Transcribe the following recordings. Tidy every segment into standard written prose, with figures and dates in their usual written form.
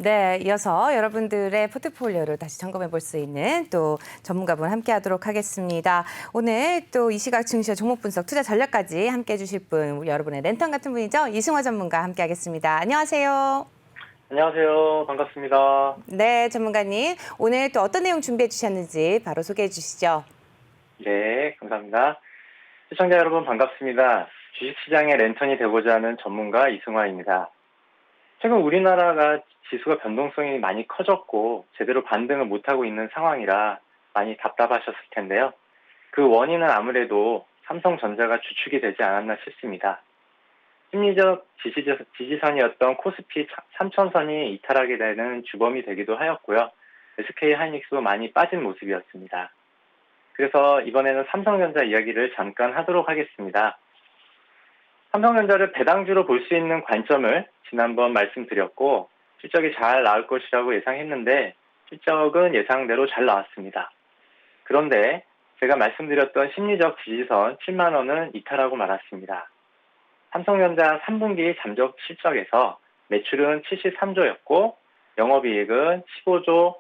네, 이어서 여러분들의 포트폴리오를 다시 점검해 볼 수 있는 또 전문가분 함께 하도록 하겠습니다. 오늘 또 이 시각 증시와 종목 분석, 투자 전략까지 함께 해주실 분, 우리 여러분의 랜턴 같은 분이죠. 이승화 전문가 함께 하겠습니다. 안녕하세요. 안녕하세요. 반갑습니다. 네, 전문가님. 오늘 또 어떤 내용 준비해 주셨는지 바로 소개해 주시죠. 네, 감사합니다. 시청자 여러분 반갑습니다. 주식시장의 랜턴이 되고자 하는 전문가 이승화입니다. 최근 우리나라가 지수가 변동성이 많이 커졌고 제대로 반등을 못하고 있는 상황이라 많이 답답하셨을 텐데요. 그 원인은 아무래도 삼성전자가 주축이 되지 않았나 싶습니다. 심리적 지지선이었던 코스피 3000선이 이탈하게 되는 주범이 되기도 하였고요. SK하이닉스도 많이 빠진 모습이었습니다. 그래서 이번에는 삼성전자 이야기를 잠깐 하도록 하겠습니다. 삼성전자를 배당주로 볼 수 있는 관점을 지난번 말씀드렸고 실적이 잘 나올 것이라고 예상했는데 실적은 예상대로 잘 나왔습니다. 그런데 제가 말씀드렸던 심리적 지지선 7만 원은 이탈하고 말았습니다. 삼성전자 3분기 잠적 실적에서 매출은 73조였고 영업이익은 15조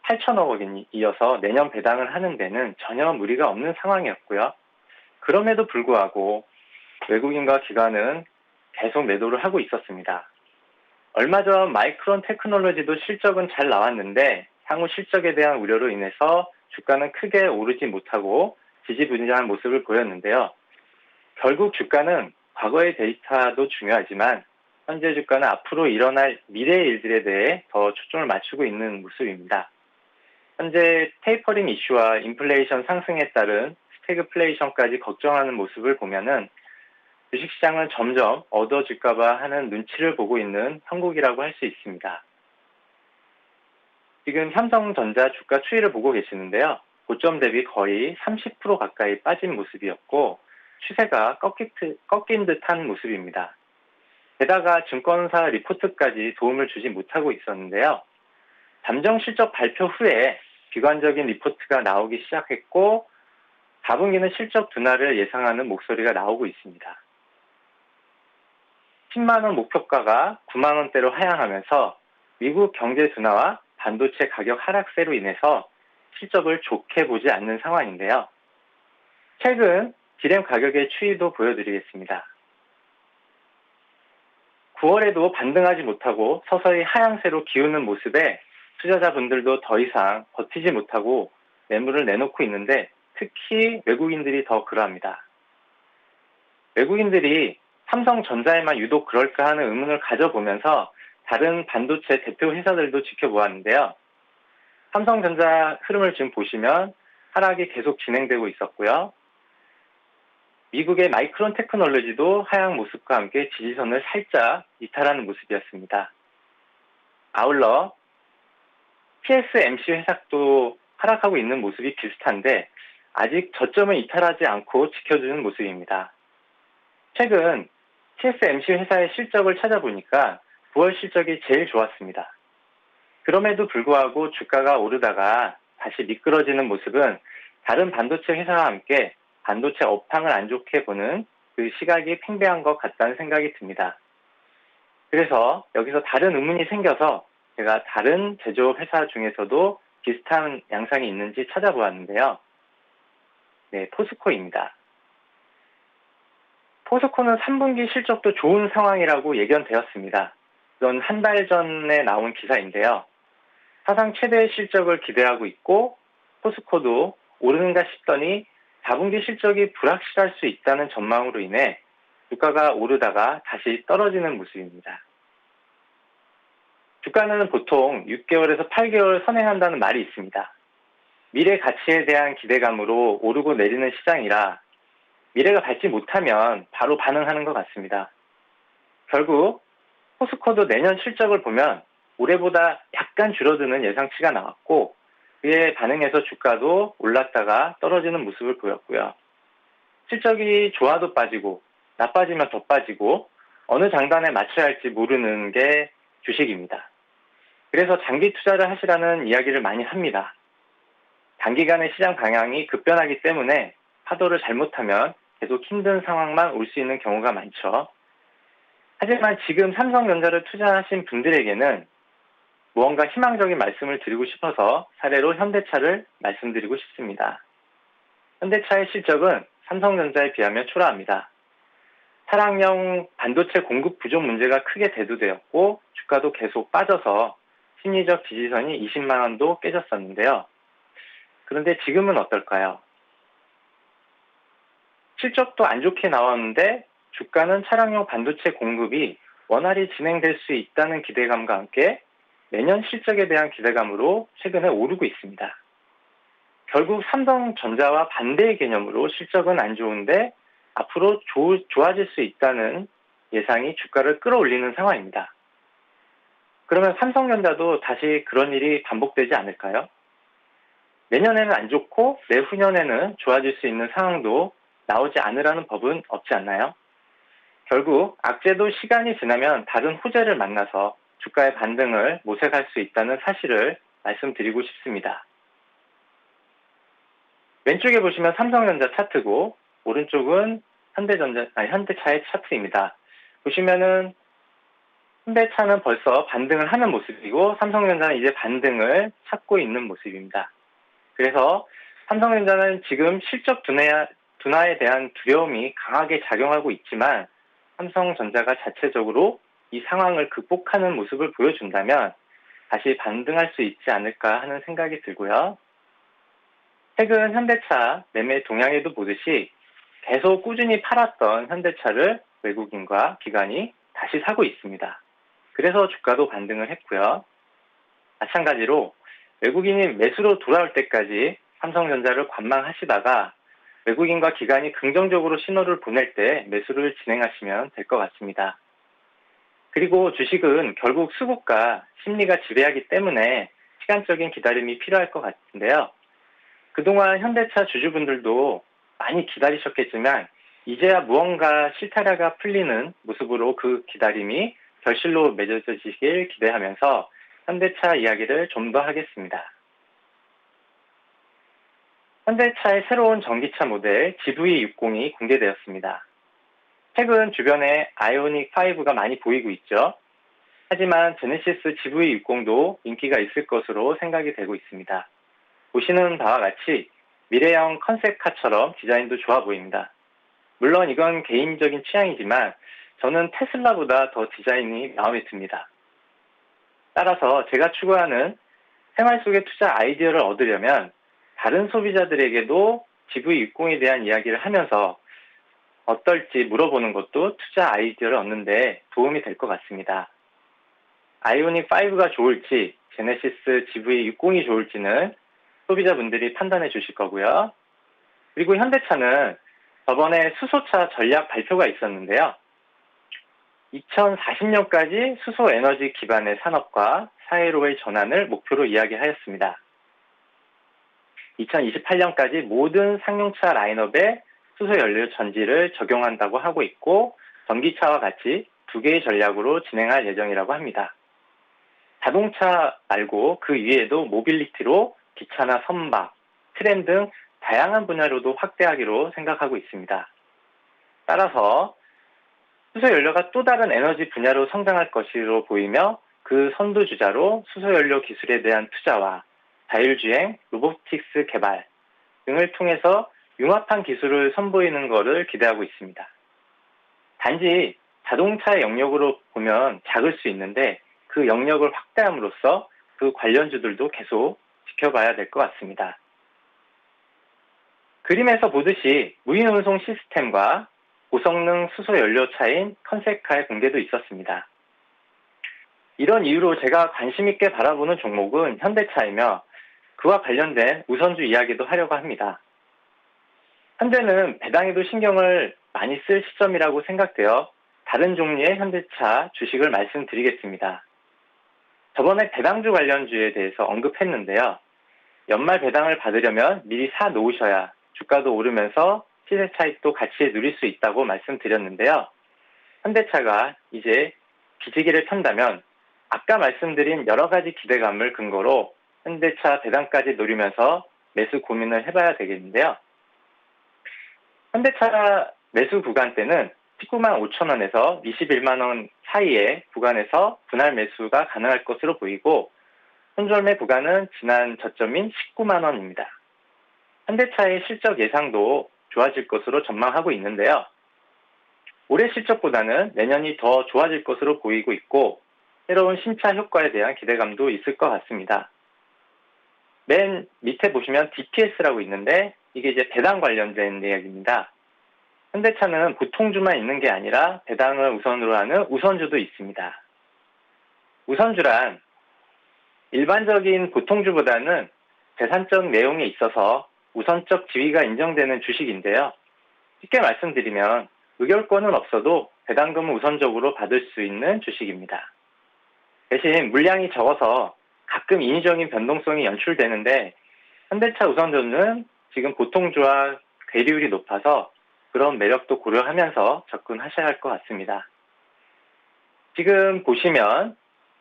8천억 원이 이어서 내년 배당을 하는 데는 전혀 무리가 없는 상황이었고요. 그럼에도 불구하고 외국인과 기관은 계속 매도를 하고 있었습니다. 얼마 전 마이크론 테크놀로지도 실적은 잘 나왔는데 향후 실적에 대한 우려로 인해서 주가는 크게 오르지 못하고 지지부진한 모습을 보였는데요. 결국 주가는 과거의 데이터도 중요하지만 현재 주가는 앞으로 일어날 미래의 일들에 대해 더 초점을 맞추고 있는 모습입니다. 현재 테이퍼링 이슈와 인플레이션 상승에 따른 스태그플레이션까지 걱정하는 모습을 보면은 주식시장은 점점 얻어질까봐 하는 눈치를 보고 있는 형국이라고 할 수 있습니다. 지금 삼성전자 주가 추이를 보고 계시는데요. 고점 대비 거의 30% 가까이 빠진 모습이었고 추세가 꺾인 듯한 모습입니다. 게다가 증권사 리포트까지 도움을 주지 못하고 있었는데요. 잠정 실적 발표 후에 비관적인 리포트가 나오기 시작했고 4분기는 실적 둔화를 예상하는 목소리가 나오고 있습니다. 10만 원 목표가가 9만 원대로 하향하면서 미국 경제 둔화와 반도체 가격 하락세로 인해서 실적을 좋게 보지 않는 상황인데요. 최근 디램 가격의 추이도 보여드리겠습니다. 9월에도 반등하지 못하고 서서히 하향세로 기우는 모습에 투자자분들도 더 이상 버티지 못하고 매물을 내놓고 있는데 특히 외국인들이 더 그러합니다. 외국인들이 삼성전자에만 유독 그럴까 하는 의문을 가져보면서 다른 반도체 대표 회사들도 지켜보았는데요. 삼성전자 흐름을 지금 보시면 하락이 계속 진행되고 있었고요. 미국의 마이크론 테크놀로지도 하향 모습과 함께 지지선을 살짝 이탈하는 모습이었습니다. 아울러 TSMC 회사도 하락하고 있는 모습이 비슷한데 아직 저점을 이탈하지 않고 지켜주는 모습입니다. 최근 TSMC 회사의 실적을 찾아보니까 9월 실적이 제일 좋았습니다. 그럼에도 불구하고 주가가 오르다가 다시 미끄러지는 모습은 다른 반도체 회사와 함께 반도체 업황을 안 좋게 보는 그 시각이 팽배한 것 같다는 생각이 듭니다. 그래서 여기서 다른 의문이 생겨서 제가 다른 제조업 회사 중에서도 비슷한 양상이 있는지 찾아보았는데요. 네, 포스코입니다. 포스코는 3분기 실적도 좋은 상황이라고 예견되었습니다. 이건 한 달 전에 나온 기사인데요. 사상 최대의 실적을 기대하고 있고 포스코도 오르는가 싶더니 4분기 실적이 불확실할 수 있다는 전망으로 인해 주가가 오르다가 다시 떨어지는 모습입니다. 주가는 보통 6개월에서 8개월 선행한다는 말이 있습니다. 미래 가치에 대한 기대감으로 오르고 내리는 시장이라 미래가 밝지 못하면 바로 반응하는 것 같습니다. 결국 포스코도 내년 실적을 보면 올해보다 약간 줄어드는 예상치가 나왔고 그에 반응해서 주가도 올랐다가 떨어지는 모습을 보였고요. 실적이 좋아도 빠지고 나빠지면 더 빠지고 어느 장단에 맞춰야 할지 모르는 게 주식입니다. 그래서 장기 투자를 하시라는 이야기를 많이 합니다. 단기간의 시장 방향이 급변하기 때문에 파도를 잘못하면 계속 힘든 상황만 올 수 있는 경우가 많죠. 하지만 지금 삼성전자를 투자하신 분들에게는 무언가 희망적인 말씀을 드리고 싶어서 사례로 현대차를 말씀드리고 싶습니다. 현대차의 실적은 삼성전자에 비하면 초라합니다. 차량용 반도체 공급 부족 문제가 크게 대두되었고 주가도 계속 빠져서 심리적 지지선이 20만 원도 깨졌었는데요. 그런데 지금은 어떨까요? 실적도 안 좋게 나왔는데 주가는 차량용 반도체 공급이 원활히 진행될 수 있다는 기대감과 함께 내년 실적에 대한 기대감으로 최근에 오르고 있습니다. 결국 삼성전자와 반대의 개념으로 실적은 안 좋은데 앞으로 좋아질 수 있다는 예상이 주가를 끌어올리는 상황입니다. 그러면 삼성전자도 다시 그런 일이 반복되지 않을까요? 내년에는 안 좋고 내후년에는 좋아질 수 있는 상황도 나오지 않으라는 법은 없지 않나요? 결국 악재도 시간이 지나면 다른 호재를 만나서 주가의 반등을 모색할 수 있다는 사실을 말씀드리고 싶습니다. 왼쪽에 보시면 삼성전자 차트고 오른쪽은 현대차의 차트입니다. 보시면은 현대차는 벌써 반등을 하는 모습이고 삼성전자는 이제 반등을 찾고 있는 모습입니다. 그래서 삼성전자는 지금 실적 둔화에 대한 두려움이 강하게 작용하고 있지만 삼성전자가 자체적으로 이 상황을 극복하는 모습을 보여준다면 다시 반등할 수 있지 않을까 하는 생각이 들고요. 최근 현대차 매매 동향에도 보듯이 계속 꾸준히 팔았던 현대차를 외국인과 기관이 다시 사고 있습니다. 그래서 주가도 반등을 했고요. 마찬가지로 외국인이 매수로 돌아올 때까지 삼성전자를 관망하시다가 외국인과 기관이 긍정적으로 신호를 보낼 때 매수를 진행하시면 될 것 같습니다. 그리고 주식은 결국 수급과 심리가 지배하기 때문에 시간적인 기다림이 필요할 것 같은데요. 그동안 현대차 주주분들도 많이 기다리셨겠지만 이제야 무언가 실타래가 풀리는 모습으로 그 기다림이 결실로 맺어지길 기대하면서 현대차 이야기를 좀 더 하겠습니다. 현대차의 새로운 전기차 모델 GV60이 공개되었습니다. 최근 주변에 아이오닉 5가 많이 보이고 있죠. 하지만 제네시스 GV60도 인기가 있을 것으로 생각이 되고 있습니다. 보시는 바와 같이 미래형 컨셉카처럼 디자인도 좋아 보입니다. 물론 이건 개인적인 취향이지만 저는 테슬라보다 더 디자인이 마음에 듭니다. 따라서 제가 추구하는 생활 속의 투자 아이디어를 얻으려면 다른 소비자들에게도 GV60에 대한 이야기를 하면서 어떨지 물어보는 것도 투자 아이디어를 얻는 데 도움이 될 것 같습니다. 아이오닉 5가 좋을지 제네시스 GV60이 좋을지는 소비자분들이 판단해 주실 거고요. 그리고 현대차는 저번에 수소차 전략 발표가 있었는데요. 2040년까지 수소 에너지 기반의 산업과 사회로의 전환을 목표로 이야기하였습니다. 2028년까지 모든 상용차 라인업에 수소 연료 전지를 적용한다고 하고 있고 전기차와 같이 두 개의 전략으로 진행할 예정이라고 합니다. 자동차 말고 그 위에도 모빌리티로 기차나 선박, 트램 등 다양한 분야로도 확대하기로 생각하고 있습니다. 따라서 수소연료가 또 다른 에너지 분야로 성장할 것으로 보이며 그 선두주자로 수소연료 기술에 대한 투자와 자율주행, 로보틱스 개발 등을 통해서 융합한 기술을 선보이는 것을 기대하고 있습니다. 단지 자동차의 영역으로 보면 작을 수 있는데 그 영역을 확대함으로써 그 관련주들도 계속 지켜봐야 될 것 같습니다. 그림에서 보듯이 무인 운송 시스템과 고성능 수소연료차인 컨셉카의 공개도 있었습니다. 이런 이유로 제가 관심 있게 바라보는 종목은 현대차이며 그와 관련된 우선주 이야기도 하려고 합니다. 현재는 배당에도 신경을 많이 쓸 시점이라고 생각되어 다른 종류의 현대차 주식을 말씀드리겠습니다. 저번에 배당주 관련주에 대해서 언급했는데요. 연말 배당을 받으려면 미리 사 놓으셔야 주가도 오르면서 시세 차익도 같이 누릴 수 있다고 말씀드렸는데요. 현대차가 이제 기지개를 편다면 아까 말씀드린 여러 가지 기대감을 근거로 현대차 배당까지 노리면서 매수 고민을 해봐야 되겠는데요. 현대차 매수 구간대는 19만 5천 원에서 21만 원 사이의 구간에서 분할 매수가 가능할 것으로 보이고 손절매 구간은 지난 저점인 19만 원입니다. 현대차의 실적 예상도 좋아질 것으로 전망하고 있는데요. 올해 실적보다는 내년이 더 좋아질 것으로 보이고 있고 새로운 신차 효과에 대한 기대감도 있을 것 같습니다. 맨 밑에 보시면 DPS라고 있는데 이게 이제 배당 관련된 내용입니다. 현대차는 보통주만 있는 게 아니라 배당을 우선으로 하는 우선주도 있습니다. 우선주란 일반적인 보통주보다는 재산적 내용에 있어서 우선적 지위가 인정되는 주식인데요. 쉽게 말씀드리면 의결권은 없어도 배당금을 우선적으로 받을 수 있는 주식입니다. 대신 물량이 적어서 가끔 인위적인 변동성이 연출되는데 현대차 우선주는 지금 보통주와 괴리율이 높아서 그런 매력도 고려하면서 접근하셔야 할 것 같습니다. 지금 보시면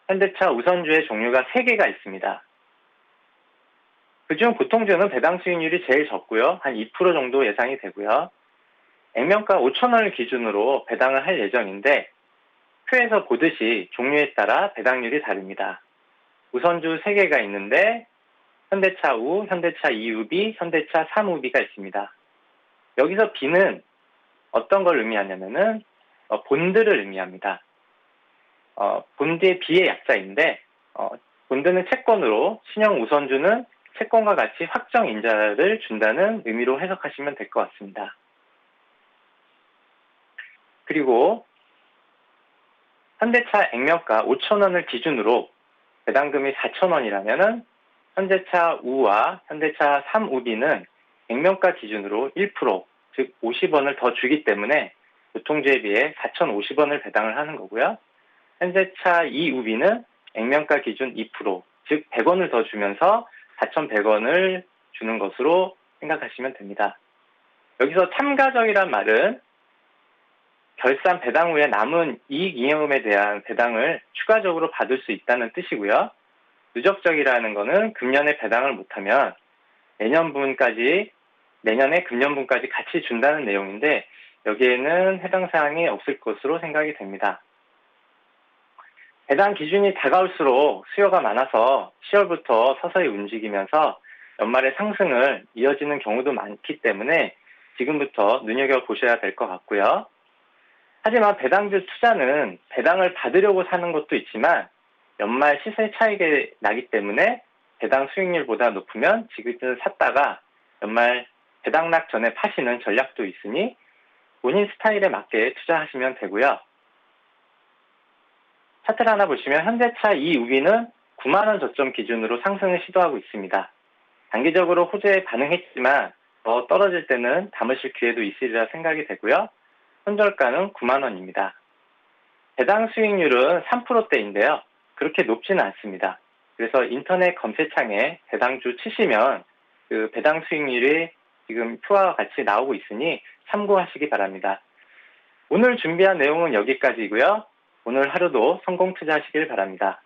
현대차 우선주의 종류가 3개가 있습니다. 그중 보통주는 배당 수익률이 제일 적고요. 한 2% 정도 예상이 되고요. 액면가 5,000원을 기준으로 배당을 할 예정인데 표에서 보듯이 종류에 따라 배당률이 다릅니다. 우선주 3개가 있는데 현대차 우, 현대차 2우비, 현대차 3우비가 있습니다. 여기서 B는 어떤 걸 의미하냐면은 본드를 의미합니다. 본드의 B의 약자인데 본드는 채권으로 신형 우선주는 채권과 같이 확정 인자를 준다는 의미로 해석하시면 될 것 같습니다. 그리고 현대차 액면가 5,000원을 기준으로 배당금이 4,000원이라면은 현대차 우와 현대차 3우비는 액면가 기준으로 1%, 즉 50원을 더 주기 때문에 보통주에 비해 4,050원을 배당을 하는 거고요. 현대차 2우비는 액면가 기준 2%, 즉 100원을 더 주면서 4,100원을 주는 것으로 생각하시면 됩니다. 여기서 참가적이란 말은 결산 배당 후에 남은 이익 이음에 대한 배당을 추가적으로 받을 수 있다는 뜻이고요. 누적적이라는 것은 금년에 배당을 못하면 내년에 금년분까지 같이 준다는 내용인데 여기에는 해당 사항이 없을 것으로 생각이 됩니다. 배당 기준이 다가올수록 수요가 많아서 10월부터 서서히 움직이면서 연말에 상승을 이어지는 경우도 많기 때문에 지금부터 눈여겨보셔야 될 것 같고요. 하지만 배당주 투자는 배당을 받으려고 사는 것도 있지만 연말 시세 차익이 나기 때문에 배당 수익률보다 높으면 지금 샀다가 연말 배당락 전에 파시는 전략도 있으니 본인 스타일에 맞게 투자하시면 되고요. 차트를 하나 보시면 현대차 2우비는 9만 원 저점 기준으로 상승을 시도하고 있습니다. 단기적으로 호재에 반응했지만 더 떨어질 때는 담으실 기회도 있으리라 생각이 되고요. 손절가는 9만 원입니다. 배당 수익률은 3%대인데요. 그렇게 높지는 않습니다. 그래서 인터넷 검색창에 배당주 치시면 그 배당 수익률이 지금 표와 같이 나오고 있으니 참고하시기 바랍니다. 오늘 준비한 내용은 여기까지고요. 오늘 하루도 성공 투자하시길 바랍니다.